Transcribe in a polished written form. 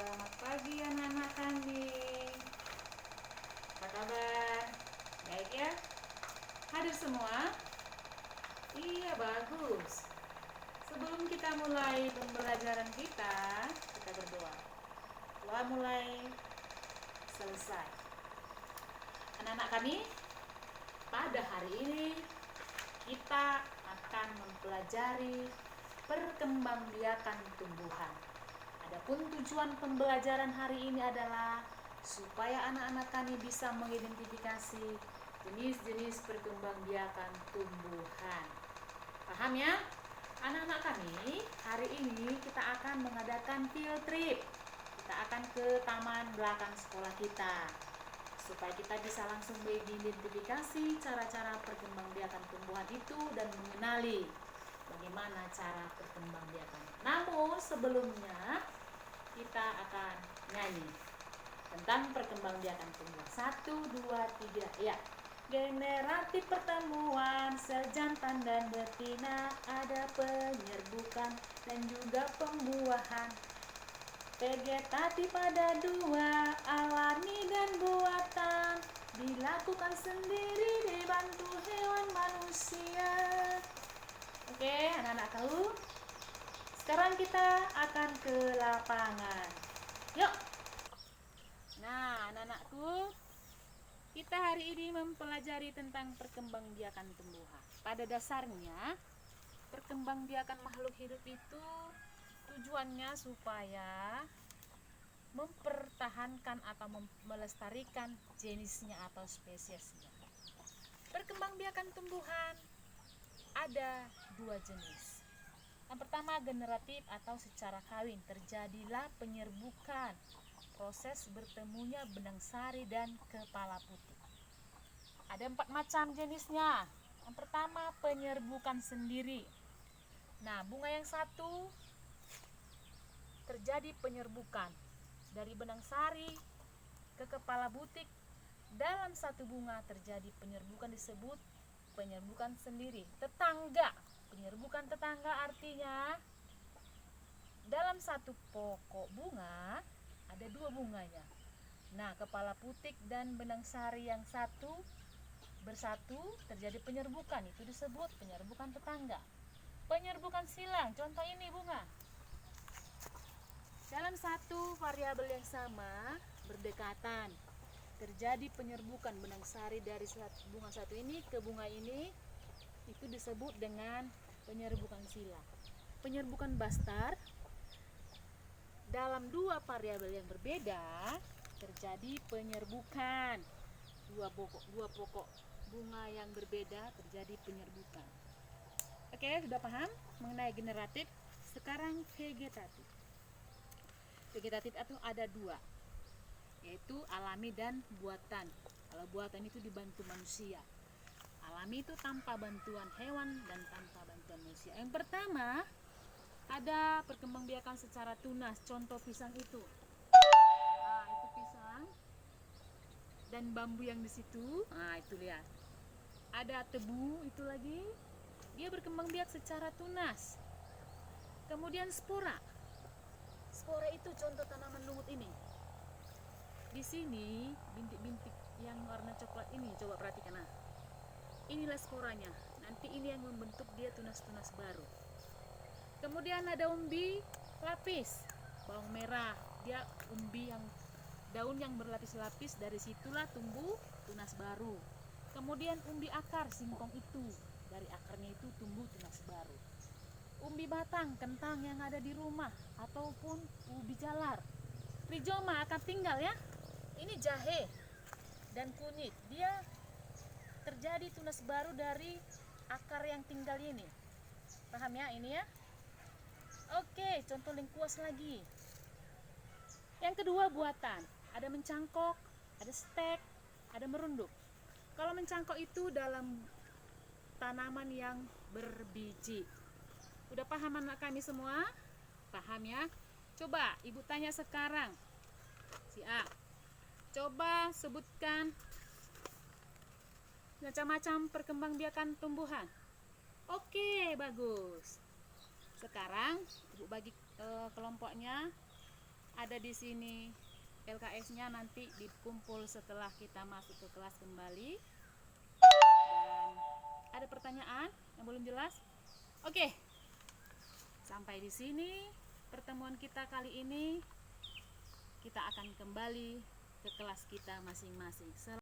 Selamat pagi anak-anak kami. Apa kabar? Baik ya? Hadir semua? Iya, bagus. Sebelum kita mulai pembelajaran kita berdoa. Doa mulai selesai. Anak-anak kami, pada hari ini kita akan mempelajari perkembangbiakan tumbuhan. Adapun tujuan pembelajaran hari ini adalah supaya anak-anak kami bisa mengidentifikasi jenis-jenis perkembangbiakan tumbuhan. Paham ya? Anak-anak kami, hari ini kita akan mengadakan field trip. Kita akan ke taman belakang sekolah kita, supaya kita bisa langsung mengidentifikasi cara-cara perkembangbiakan tumbuhan itu dan mengenali bagaimana cara perkembangbiakan. Namun sebelumnya kita akan nyanyi tentang perkembangbiakan tumbuhan. 1, 2, 3, ya. Generatif pertemuan sel jantan dan betina, ada penyerbukan dan juga pembuahan. Vegetatif ada 2, alami dan buatan, dilakukan sendiri dibantu hewan manusia. Oke, anak-anak tahu? Sekarang kita akan ke lapangan. Yuk. Nah, anak-anakku, kita hari ini mempelajari tentang perkembangbiakan tumbuhan. Pada dasarnya, perkembangbiakan makhluk hidup itu tujuannya supaya mempertahankan atau melestarikan jenisnya atau spesiesnya. Perkembangbiakan tumbuhan ada 2 jenis. Yang pertama generatif atau secara kawin, terjadilah penyerbukan, proses bertemunya benang sari dan kepala putih. Ada 4 macam jenisnya. Yang pertama penyerbukan sendiri. Nah, bunga yang satu terjadi penyerbukan dari benang sari ke kepala butik. Dalam satu bunga terjadi penyerbukan disebut penyerbukan sendiri. Tetangga, penyerbukan tetangga artinya dalam satu pokok bunga ada 2 bunganya. Nah, kepala putik dan benang sari yang satu bersatu terjadi penyerbukan, itu disebut penyerbukan tetangga. Penyerbukan silang, contoh ini bunga. Dalam satu variabel yang sama berdekatan terjadi penyerbukan benang sari dari bunga satu ini ke bunga ini, itu disebut dengan penyerbukan silang. Penyerbukan bastar dalam 2 variabel yang berbeda terjadi penyerbukan. Dua pokok bunga yang berbeda terjadi penyerbukan. Oke, sudah paham mengenai generatif? Sekarang vegetatif. Vegetatif itu ada 2, yaitu alami dan buatan. Kalau buatan itu dibantu manusia. Alami itu tanpa bantuan hewan dan tanpa bantuan manusia. Yang pertama ada perkembangbiakan secara tunas, contoh pisang itu. Nah, itu pisang dan bambu yang di situ. Nah, itu lihat. Ada tebu itu lagi. Dia berkembang biak secara tunas. Kemudian spora. Spora itu contoh tanaman lumut ini. Di sini bintik-bintik yang warna coklat ini, coba perhatikan. Nah, inilah sporanya. Nanti ini yang membentuk dia tunas-tunas baru. Kemudian ada umbi lapis, bawang merah. Dia umbi yang daun yang berlapis-lapis, dari situlah tumbuh tunas baru. Kemudian umbi akar, singkong itu, dari akarnya itu tumbuh tunas baru. Umbi batang, kentang yang ada di rumah, ataupun ubi jalar. Rizoma akan tinggal ya. Ini jahe dan kunyit, dia terjadi tunas baru dari akar yang tinggal ini. Paham ya ini ya? Oke, contoh lengkuas lagi. Yang kedua buatan, ada mencangkok, ada stek, ada merunduk. Kalau mencangkok itu dalam tanaman yang berbiji. Udah paham anak kami semua? Paham ya? Coba ibu tanya sekarang, si A, coba sebutkan macam-macam perkembangbiakan tumbuhan. Oke, bagus. Sekarang ibu bagi kelompoknya. ada di sini LKS-nya, nanti dikumpul setelah kita masuk ke kelas kembali. Dan ada pertanyaan yang belum jelas? Oke, sampai di sini pertemuan kita kali ini. Kita akan kembali ke kelas kita masing-masing.